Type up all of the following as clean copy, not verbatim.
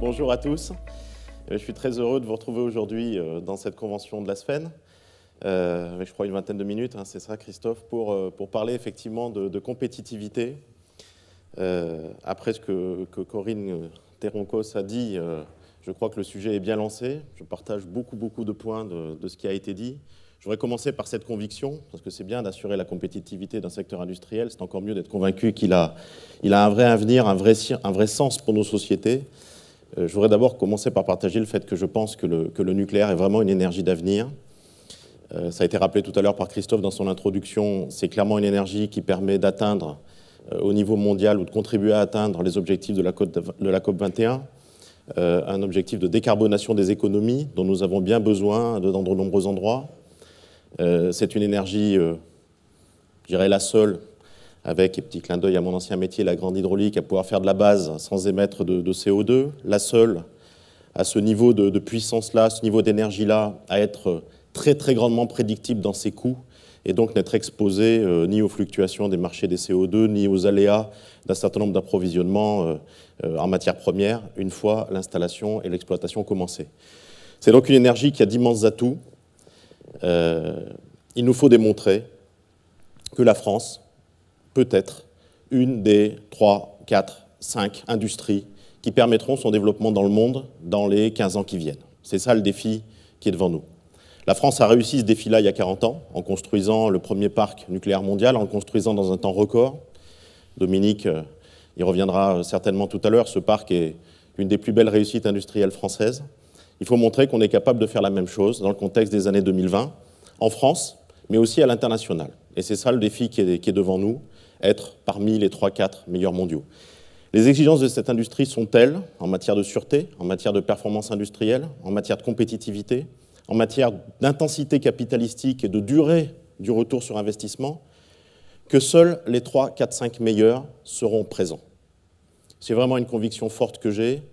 Bonjour à tous. Je suis très heureux de vous retrouver aujourd'hui dans cette convention de la SFEN, avec je crois une vingtaine de minutes, hein, c'est ça Christophe, pour parler effectivement de compétitivité. Après ce que Corinne Terroncos a dit, je crois que le sujet est bien lancé. Je partage beaucoup de points de ce qui a été dit. Je voudrais commencer par cette conviction, parce que c'est bien d'assurer la compétitivité d'un secteur industriel, c'est encore mieux d'être convaincu qu'il a un vrai avenir, un vrai sens pour nos sociétés. Je voudrais d'abord commencer par partager le fait que je pense que le nucléaire est vraiment une énergie d'avenir. Ça a été rappelé tout à l'heure par Christophe dans son introduction, c'est clairement une énergie qui permet d'atteindre au niveau mondial ou de contribuer à atteindre les objectifs de la COP 21, un objectif de décarbonation des économies dont nous avons bien besoin dans de nombreux endroits. C'est une énergie, je dirais la seule, avec, et petit clin d'œil à mon ancien métier, la grande hydraulique, à pouvoir faire de la base sans émettre de CO2, la seule à ce niveau de puissance-là, ce niveau d'énergie-là, à être très grandement prédictible dans ses coûts, et donc n'être exposé ni aux fluctuations des marchés des CO2, ni aux aléas d'un certain nombre d'approvisionnements en matières premières, une fois l'installation et l'exploitation commencées. C'est donc une énergie qui a d'immenses atouts. Il nous faut démontrer que la France peut être une des 3, 4, 5 industries qui permettront son développement dans le monde dans les 15 ans qui viennent. C'est ça le défi qui est devant nous. La France a réussi ce défi-là il y a 40 ans, en construisant le premier parc nucléaire mondial, en le construisant dans un temps record. Dominique y reviendra certainement tout à l'heure. Ce parc est une des plus belles réussites industrielles françaises. Il faut montrer qu'on est capable de faire la même chose dans le contexte des années 2020, en France, mais aussi à l'international. Et c'est ça le défi qui est devant nous, être parmi les 3-4 meilleurs mondiaux. Les exigences de cette industrie sont telles, en matière de sûreté, en matière de performance industrielle, en matière de compétitivité, en matière d'intensité capitalistique et de durée du retour sur investissement, que seuls les 3, 4, 5 meilleurs seront présents. C'est vraiment une conviction forte que j'ai.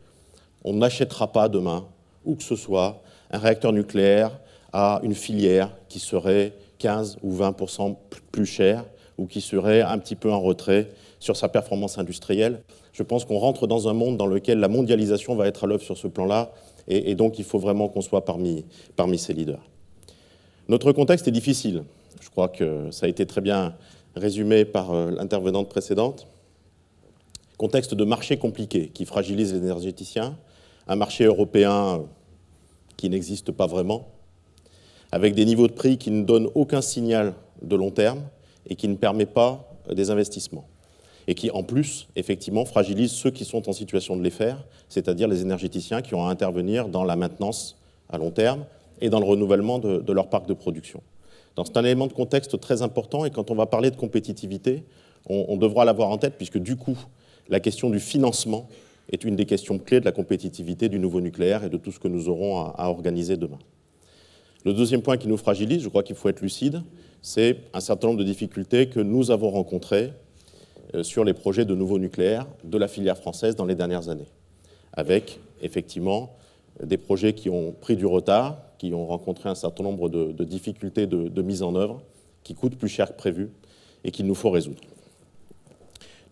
On n'achètera pas demain, où que ce soit, un réacteur nucléaire à une filière qui serait 15 ou 20% plus chère ou qui serait un petit peu en retrait sur sa performance industrielle. Je pense qu'on rentre dans un monde dans lequel la mondialisation va être à l'œuvre sur ce plan-là, et donc il faut vraiment qu'on soit parmi ces leaders. Notre contexte est difficile. Je crois que ça a été très bien résumé par l'intervenante précédente. Contexte de marché compliqué qui fragilise les énergéticiens, un marché européen qui n'existe pas vraiment, avec des niveaux de prix qui ne donnent aucun signal de long terme et qui ne permet pas des investissements. Et qui, en plus, effectivement, fragilise ceux qui sont en situation de les faire, c'est-à-dire les énergéticiens qui ont à intervenir dans la maintenance à long terme et dans le renouvellement de leur parc de production. Donc c'est un élément de contexte très important, et quand on va parler de compétitivité, on devra l'avoir en tête, puisque du coup, la question du financement est une des questions clés de la compétitivité du nouveau nucléaire et de tout ce que nous aurons à organiser demain. Le deuxième point qui nous fragilise, je crois qu'il faut être lucide, c'est un certain nombre de difficultés que nous avons rencontrées sur les projets de nouveau nucléaire de la filière française dans les dernières années, avec effectivement des projets qui ont pris du retard, qui ont rencontré un certain nombre de difficultés de mise en œuvre, qui coûtent plus cher que prévu et qu'il nous faut résoudre.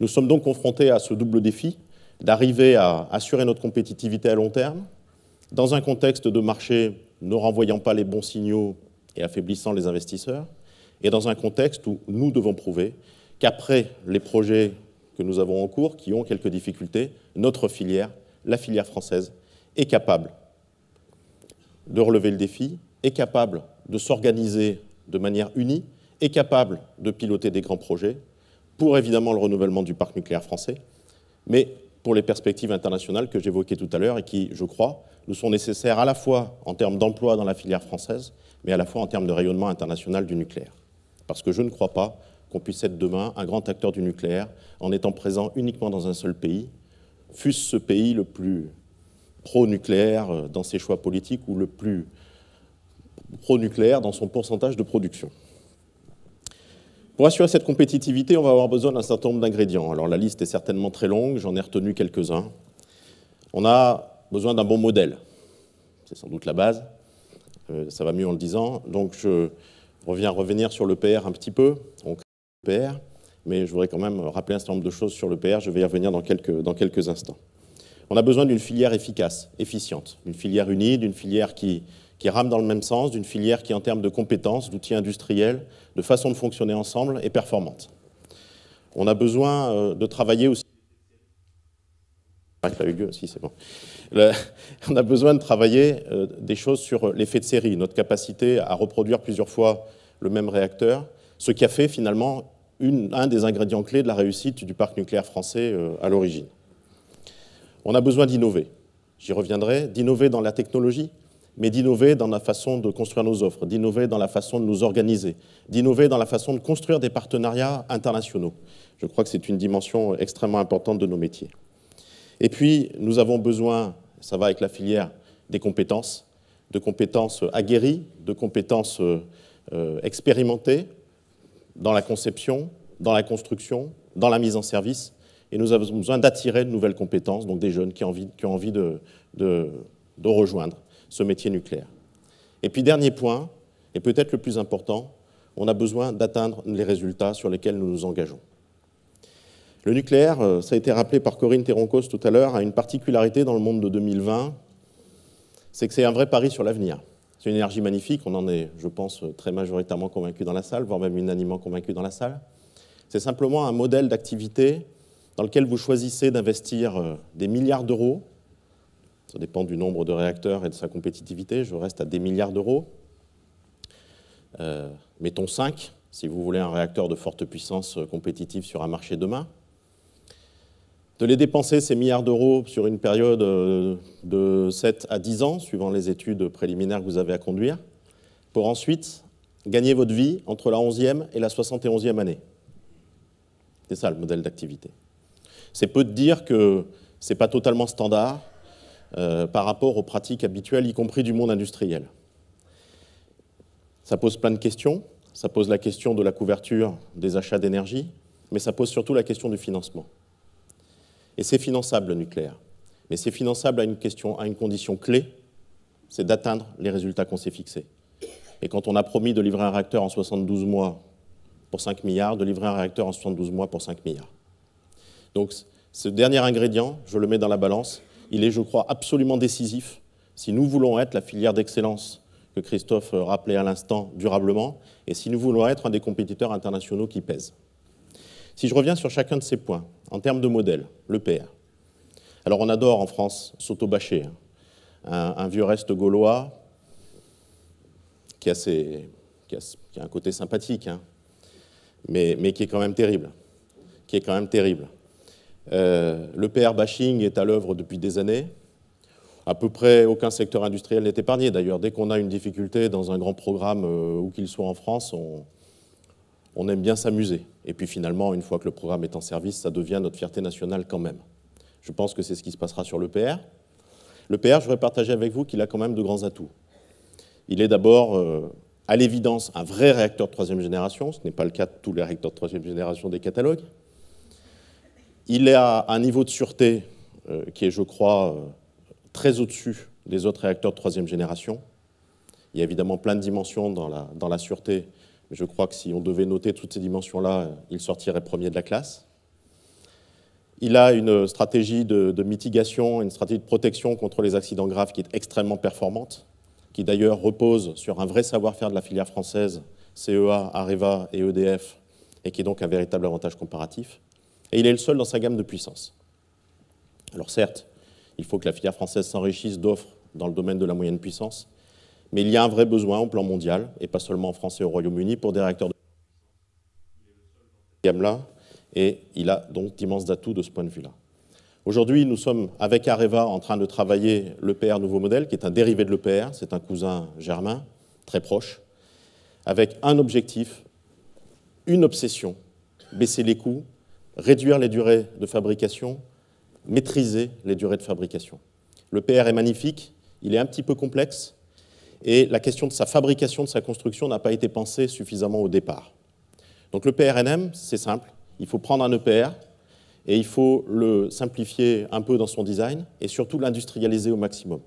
Nous sommes donc confrontés à ce double défi d'arriver à assurer notre compétitivité à long terme, dans un contexte de marché ne renvoyant pas les bons signaux et affaiblissant les investisseurs, et dans un contexte où nous devons prouver qu'après les projets que nous avons en cours, qui ont quelques difficultés, notre filière, la filière française, est capable de relever le défi, est capable de s'organiser de manière unie, est capable de piloter des grands projets, pour évidemment le renouvellement du parc nucléaire français, mais pour les perspectives internationales que j'évoquais tout à l'heure et qui, je crois, nous sont nécessaires à la fois en termes d'emploi dans la filière française, mais à la fois en termes de rayonnement international du nucléaire. Parce que je ne crois pas qu'on puisse être demain un grand acteur du nucléaire en étant présent uniquement dans un seul pays, fût-ce ce pays le plus pro-nucléaire dans ses choix politiques ou le plus pro-nucléaire dans son pourcentage de production. Pour assurer cette compétitivité, on va avoir besoin d'un certain nombre d'ingrédients. Alors la liste est certainement très longue, j'en ai retenu quelques-uns. On a besoin d'un bon modèle, c'est sans doute la base, ça va mieux en le disant. Donc je revenir sur l'EPR un petit peu. On crée l'EPR, mais je voudrais quand même rappeler un certain nombre de choses sur l'EPR, je vais y revenir dans quelques instants. On a besoin d'une filière efficace, efficiente, d'une filière unie, d'une filière qui rame dans le même sens, d'une filière qui, en termes de compétences, d'outils industriels, de façon de fonctionner ensemble, est performante. On a besoin de travailler aussi... Si, c'est bon. On a besoin de travailler des choses sur l'effet de série, notre capacité à reproduire plusieurs fois le même réacteur, ce qui a fait finalement un des ingrédients clés de la réussite du parc nucléaire français à l'origine. On a besoin d'innover, j'y reviendrai, d'innover dans la technologie, mais d'innover dans la façon de construire nos offres, d'innover dans la façon de nous organiser, d'innover dans la façon de construire des partenariats internationaux. Je crois que c'est une dimension extrêmement importante de nos métiers. Et puis, nous avons besoin, ça va avec la filière, des compétences, de compétences aguerries, de compétences expérimentées dans la conception, dans la construction, dans la mise en service. Et nous avons besoin d'attirer de nouvelles compétences, donc des jeunes qui ont envie de rejoindre ce métier nucléaire. Et puis, dernier point, et peut-être le plus important, on a besoin d'atteindre les résultats sur lesquels nous nous engageons. Le nucléaire, ça a été rappelé par Corinne Terroncos tout à l'heure, a une particularité dans le monde de 2020, c'est que c'est un vrai pari sur l'avenir. C'est une énergie magnifique, on en est, je pense, très majoritairement convaincus dans la salle, voire même unanimement convaincus dans la salle. C'est simplement un modèle d'activité dans lequel vous choisissez d'investir des milliards d'euros. Ça dépend du nombre de réacteurs et de sa compétitivité, je reste à des milliards d'euros. Mettons 5, si vous voulez un réacteur de forte puissance compétitif sur un marché demain. De les dépenser, ces milliards d'euros, sur une période de 7 à 10 ans, suivant les études préliminaires que vous avez à conduire, pour ensuite gagner votre vie entre la 11e et la 71e année. C'est ça le modèle d'activité. C'est peu de dire que ce n'est pas totalement standard par rapport aux pratiques habituelles, y compris du monde industriel. Ça pose plein de questions. Ça pose la question de la couverture des achats d'énergie, mais ça pose surtout la question du financement. Et c'est finançable, le nucléaire. Mais c'est finançable à une condition clé, c'est d'atteindre les résultats qu'on s'est fixés. Et quand on a promis de livrer un réacteur en 72 mois pour 5 milliards, de livrer un réacteur en 72 mois pour 5 milliards. Donc ce dernier ingrédient, je le mets dans la balance, il est, je crois, absolument décisif si nous voulons être la filière d'excellence que Christophe rappelait à l'instant durablement, et si nous voulons être un des compétiteurs internationaux qui pèsent. Si je reviens sur chacun de ces points, en termes de modèle, l'EPR. Alors on adore en France s'auto-bâcher, un vieux reste gaulois qui a un côté sympathique, hein, mais qui est quand même terrible. L'EPR bashing est à l'œuvre depuis des années. À peu près aucun secteur industriel n'est épargné. D'ailleurs, dès qu'on a une difficulté dans un grand programme, où qu'il soit en France, on aime bien s'amuser. Et puis finalement, une fois que le programme est en service, ça devient notre fierté nationale quand même. Je pense que c'est ce qui se passera sur l'EPR. L'EPR, je voudrais partager avec vous qu'il a quand même de grands atouts. Il est d'abord, à l'évidence, un vrai réacteur de troisième génération. Ce n'est pas le cas de tous les réacteurs de troisième génération des catalogues. Il a un niveau de sûreté qui est, je crois, très au-dessus des autres réacteurs de troisième génération. Il y a évidemment plein de dimensions dans la sûreté, mais je crois que si on devait noter toutes ces dimensions-là, il sortirait premier de la classe. Il a une stratégie de mitigation, une stratégie de protection contre les accidents graves qui est extrêmement performante, qui d'ailleurs repose sur un vrai savoir-faire de la filière française, CEA, Areva et EDF, et qui est donc un véritable avantage comparatif. Et il est le seul dans sa gamme de puissance. Alors certes, il faut que la filière française s'enrichisse d'offres dans le domaine de la moyenne puissance, mais il y a un vrai besoin au plan mondial, et pas seulement en France et au Royaume-Uni, pour des réacteurs de gamme-là, et il a donc d'immenses atouts de ce point de vue-là. Aujourd'hui, nous sommes, avec Areva, en train de travailler l'EPR nouveau modèle, qui est un dérivé de l'EPR, c'est un cousin germain, très proche, avec un objectif, une obsession, baisser les coûts, réduire les durées de fabrication, maîtriser les durées de fabrication. L'EPR est magnifique, il est un petit peu complexe, et la question de sa fabrication, de sa construction n'a pas été pensée suffisamment au départ. Donc le PRNM, c'est simple, il faut prendre un EPR et il faut le simplifier un peu dans son design et surtout l'industrialiser au maximum,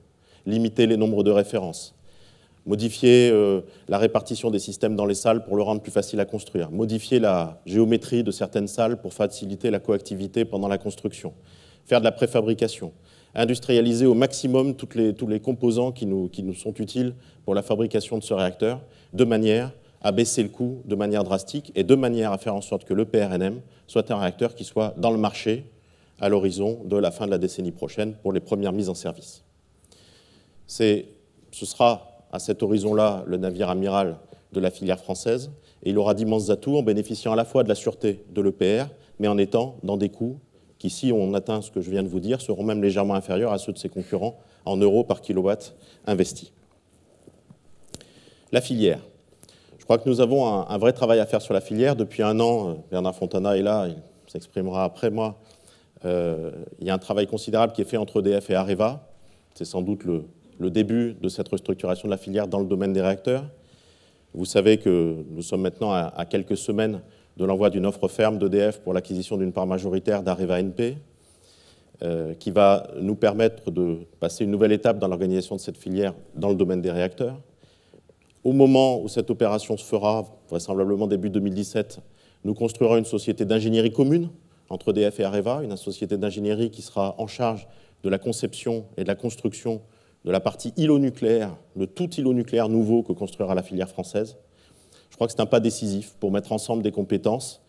limiter les nombres de références, modifier la répartition des systèmes dans les salles pour le rendre plus facile à construire, modifier la géométrie de certaines salles pour faciliter la coactivité pendant la construction, faire de la préfabrication, industrialiser au maximum tous les composants qui nous sont utiles pour la fabrication de ce réacteur, de manière à baisser le coût de manière drastique et de manière à faire en sorte que le PRNM soit un réacteur qui soit dans le marché à l'horizon de la fin de la décennie prochaine pour les premières mises en service. Ce sera à cet horizon-là le navire amiral de la filière française et il aura d'immenses atouts en bénéficiant à la fois de la sûreté de l'EPR, mais en étant dans des coûts qui, si on atteint ce que je viens de vous dire, seront même légèrement inférieurs à ceux de ses concurrents en euros par kilowatt investi. La filière. Je crois que nous avons un vrai travail à faire sur la filière. Depuis un an, Bernard Fontana est là, il s'exprimera après moi. Il y a un travail considérable qui est fait entre EDF et Areva. C'est sans doute le début de cette restructuration de la filière dans le domaine des réacteurs. Vous savez que nous sommes maintenant à quelques semaines de l'envoi d'une offre ferme d'EDF pour l'acquisition d'une part majoritaire d'Areva NP, qui va nous permettre de passer une nouvelle étape dans l'organisation de cette filière dans le domaine des réacteurs. Au moment où cette opération se fera, vraisemblablement début 2017, nous construirons une société d'ingénierie commune entre EDF et Areva, une société d'ingénierie qui sera en charge de la conception et de la construction de la partie îlot nucléaire, de tout îlot nucléaire nouveau que construira la filière française. Je crois que c'est un pas décisif pour mettre ensemble des compétences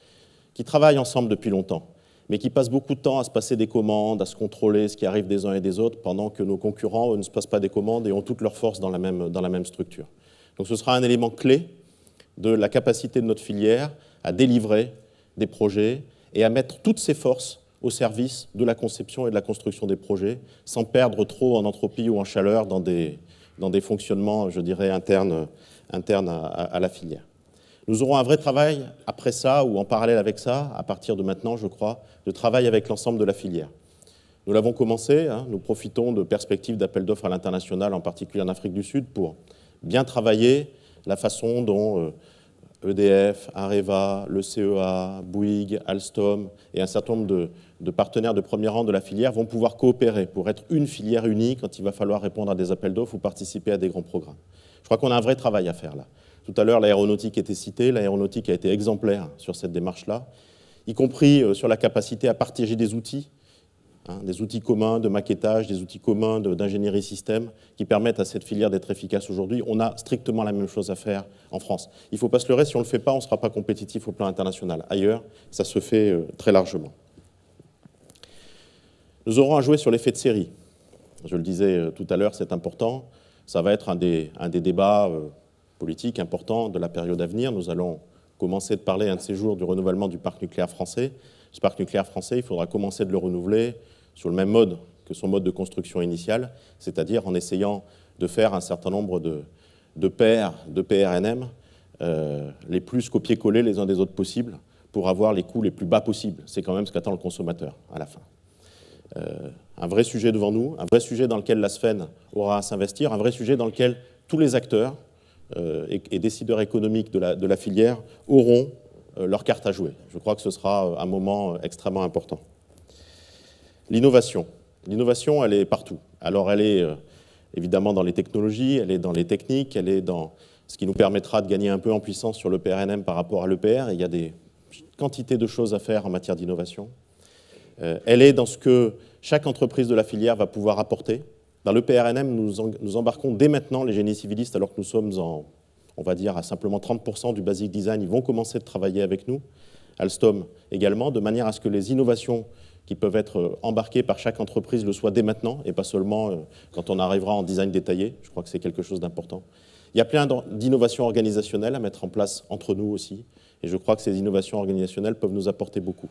qui travaillent ensemble depuis longtemps, mais qui passent beaucoup de temps à se passer des commandes, à se contrôler ce qui arrive des uns et des autres, pendant que nos concurrents, eux, ne se passent pas des commandes et ont toutes leurs forces dans la même structure. Donc ce sera un élément clé de la capacité de notre filière à délivrer des projets et à mettre toutes ses forces au service de la conception et de la construction des projets, sans perdre trop en entropie ou en chaleur dans des fonctionnements, je dirais, internes à la filière. Nous aurons un vrai travail après ça, ou en parallèle avec ça, à partir de maintenant, je crois, de travail avec l'ensemble de la filière. Nous l'avons commencé, nous profitons de perspectives d'appel d'offres à l'international, en particulier en Afrique du Sud, pour bien travailler la façon dont EDF, Areva, le CEA, Bouygues, Alstom et un certain nombre de partenaires de premier rang de la filière vont pouvoir coopérer pour être une filière unie quand il va falloir répondre à des appels d'offres ou participer à des grands programmes. Je crois qu'on a un vrai travail à faire là. Tout à l'heure, l'aéronautique était citée. L'aéronautique a été exemplaire sur cette démarche-là, y compris sur la capacité à partager des outils communs de maquettage, des outils communs d'ingénierie système qui permettent à cette filière d'être efficace aujourd'hui. On a strictement la même chose à faire en France. Il ne faut pas se leurrer, si on ne le fait pas, on ne sera pas compétitif au plan international. Ailleurs, ça se fait très largement. Nous aurons à jouer sur l'effet de série. Je le disais tout à l'heure, c'est important. Ça va être un des débats politiques importants de la période à venir. Nous allons commencer de parler un de ces jours du renouvellement du parc nucléaire français. Ce parc nucléaire français, il faudra commencer de le renouveler sur le même mode que son mode de construction initial, c'est-à-dire en essayant de faire un certain nombre de paires de PRNM les plus copier-coller les uns des autres possibles pour avoir les coûts les plus bas possibles. C'est quand même ce qu'attend le consommateur à la fin. Un vrai sujet devant nous, un vrai sujet dans lequel la SFEN aura à s'investir, un vrai sujet dans lequel tous les acteurs et décideurs économiques de la filière auront leur carte à jouer. Je crois que ce sera un moment extrêmement important. L'innovation. L'innovation, elle est partout. Alors, elle est évidemment dans les technologies, elle est dans les techniques, elle est dans ce qui nous permettra de gagner un peu en puissance sur le PRNM par rapport à l'EPR. Il y a des quantités de choses à faire en matière d'innovation. Elle est dans ce que chaque entreprise de la filière va pouvoir apporter. Dans le PRNM, nous embarquons dès maintenant les génies civilistes, alors que nous sommes on va dire, à simplement 30% du basic design. Ils vont commencer de travailler avec nous, Alstom également, de manière à ce que les innovations qui peuvent être embarquées par chaque entreprise le soient dès maintenant, et pas seulement quand on arrivera en design détaillé. Je crois que c'est quelque chose d'important. Il y a plein d'innovations organisationnelles à mettre en place entre nous aussi, et je crois que ces innovations organisationnelles peuvent nous apporter beaucoup.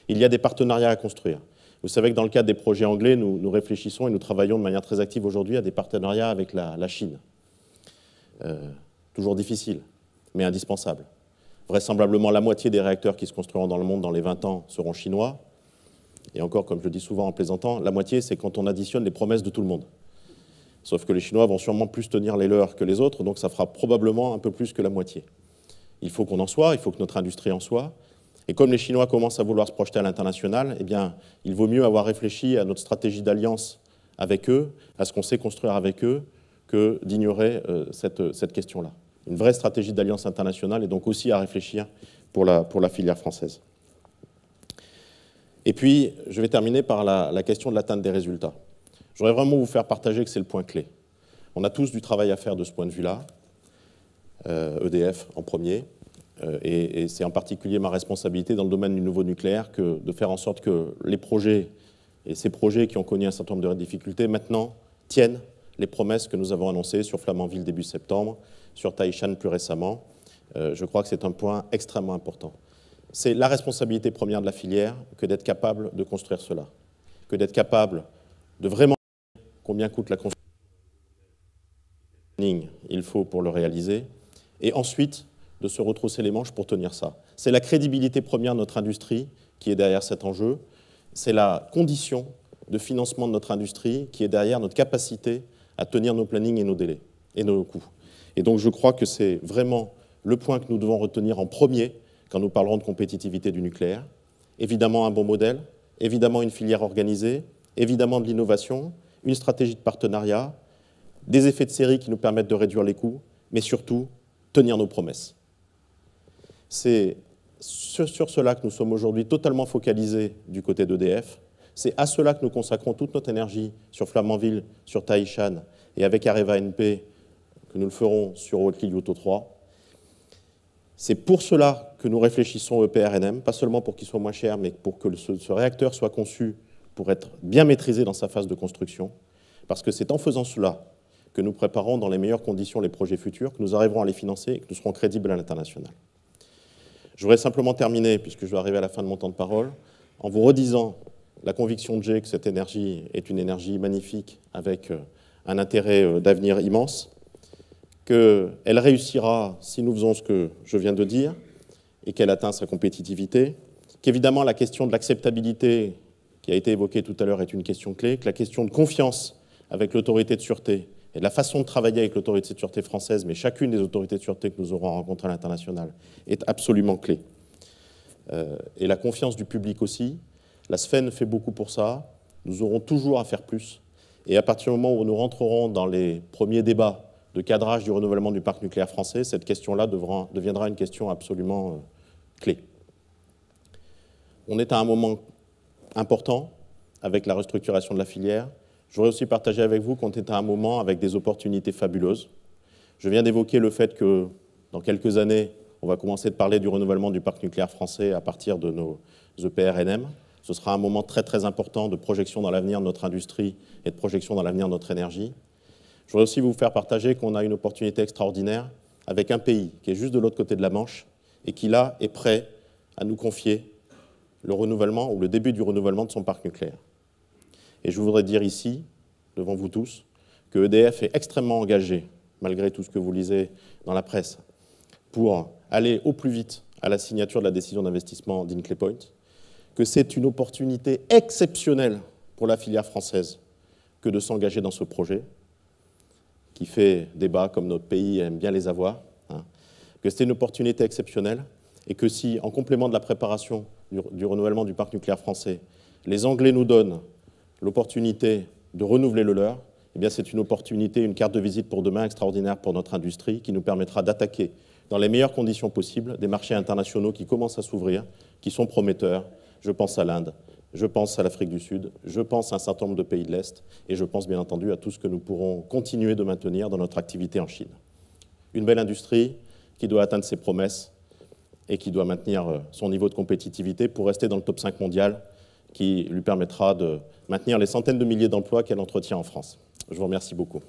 Il y a des partenariats à construire. Vous savez que dans le cadre des projets anglais, nous réfléchissons et nous travaillons de manière très active aujourd'hui à des partenariats avec la Chine. Toujours difficile, mais indispensable. Vraisemblablement, la moitié des réacteurs qui se construiront dans le monde dans les 20 ans seront chinois. Et encore, comme je le dis souvent en plaisantant, la moitié, c'est quand on additionne les promesses de tout le monde. Sauf que les Chinois vont sûrement plus tenir les leurs que les autres, donc ça fera probablement un peu plus que la moitié. Il faut qu'on en soit, il faut que notre industrie en soit. Et comme les Chinois commencent à vouloir se projeter à l'international, eh bien, il vaut mieux avoir réfléchi à notre stratégie d'alliance avec eux, à ce qu'on sait construire avec eux, que d'ignorer cette question-là. Une vraie stratégie d'alliance internationale et donc aussi à réfléchir pour la filière française. Et puis, je vais terminer par la question de l'atteinte des résultats. Je voudrais vraiment vous faire partager que c'est le point clé. On a tous du travail à faire de ce point de vue-là, EDF en premier, et c'est en particulier ma responsabilité dans le domaine du nouveau nucléaire que de faire en sorte que les projets, et ces projets qui ont connu un certain nombre de difficultés, maintenant tiennent les promesses que nous avons annoncées sur Flamanville début septembre, sur Taishan plus récemment. Je crois que c'est un point extrêmement important. C'est la responsabilité première de la filière que d'être capable de construire cela, que d'être capable de vraiment combien coûte la construction il faut pour le réaliser, et ensuite de se retrousser les manches pour tenir ça. C'est la crédibilité première de notre industrie qui est derrière cet enjeu, c'est la condition de financement de notre industrie qui est derrière notre capacité à tenir nos plannings et nos délais, et nos coûts. Et donc je crois que c'est vraiment le point que nous devons retenir en premier quand nous parlerons de compétitivité du nucléaire. Évidemment un bon modèle, évidemment une filière organisée, évidemment de l'innovation, une stratégie de partenariat, des effets de série qui nous permettent de réduire les coûts, mais surtout tenir nos promesses. C'est sur cela que nous sommes aujourd'hui totalement focalisés du côté d'EDF. C'est à cela que nous consacrons toute notre énergie sur Flamanville, sur Taishan et avec Areva NP, que nous le ferons sur Haute-Lyoto 3. C'est pour cela que nous réfléchissons au EPR-NM, pas seulement pour qu'il soit moins cher, mais pour que ce réacteur soit conçu pour être bien maîtrisé dans sa phase de construction, parce que c'est en faisant cela que nous préparons dans les meilleures conditions les projets futurs, que nous arriverons à les financer et que nous serons crédibles à l'international. Je voudrais simplement terminer, puisque je vais arriver à la fin de mon temps de parole, en vous redisant la conviction de Jay que cette énergie est une énergie magnifique avec un intérêt d'avenir immense, qu'elle réussira si nous faisons ce que je viens de dire et qu'elle atteint sa compétitivité, qu'évidemment la question de l'acceptabilité qui a été évoquée tout à l'heure est une question clé, que la question de confiance avec l'autorité de sûreté et de la façon de travailler avec l'autorité de sûreté française, mais chacune des autorités de sûreté que nous aurons rencontrées à l'international, est absolument clé. Et la confiance du public aussi. La SFEN fait beaucoup pour ça. Nous aurons toujours à faire plus. Et à partir du moment où nous rentrerons dans les premiers débats de cadrage du renouvellement du parc nucléaire français, cette question-là deviendra une question absolument clé. On est à un moment important avec la restructuration de la filière. Je voudrais aussi partager avec vous qu'on est à un moment avec des opportunités fabuleuses. Je viens d'évoquer le fait que dans quelques années, on va commencer de parler du renouvellement du parc nucléaire français à partir de nos EPR-NM. Ce sera un moment très très important de projection dans l'avenir de notre industrie et de projection dans l'avenir de notre énergie. Je voudrais aussi vous faire partager qu'on a une opportunité extraordinaire avec un pays qui est juste de l'autre côté de la Manche et qui, là, est prêt à nous confier le renouvellement ou le début du renouvellement de son parc nucléaire. Et je voudrais dire ici, devant vous tous, que EDF est extrêmement engagé, malgré tout ce que vous lisez dans la presse, pour aller au plus vite à la signature de la décision d'investissement d'Hinkley Point, que c'est une opportunité exceptionnelle pour la filière française que de s'engager dans ce projet, qui fait débat comme notre pays aime bien les avoir, que c'est une opportunité exceptionnelle et que si, en complément de la préparation du renouvellement du parc nucléaire français, les Anglais nous donnent l'opportunité de renouveler le leur, eh bien c'est une opportunité, une carte de visite pour demain extraordinaire pour notre industrie qui nous permettra d'attaquer dans les meilleures conditions possibles des marchés internationaux qui commencent à s'ouvrir, qui sont prometteurs. Je pense à l'Inde, je pense à l'Afrique du Sud, je pense à un certain nombre de pays de l'Est et je pense bien entendu à tout ce que nous pourrons continuer de maintenir dans notre activité en Chine. Une belle industrie qui doit atteindre ses promesses et qui doit maintenir son niveau de compétitivité pour rester dans le top 5 mondial qui lui permettra de maintenir les centaines de milliers d'emplois qu'elle entretient en France. Je vous remercie beaucoup.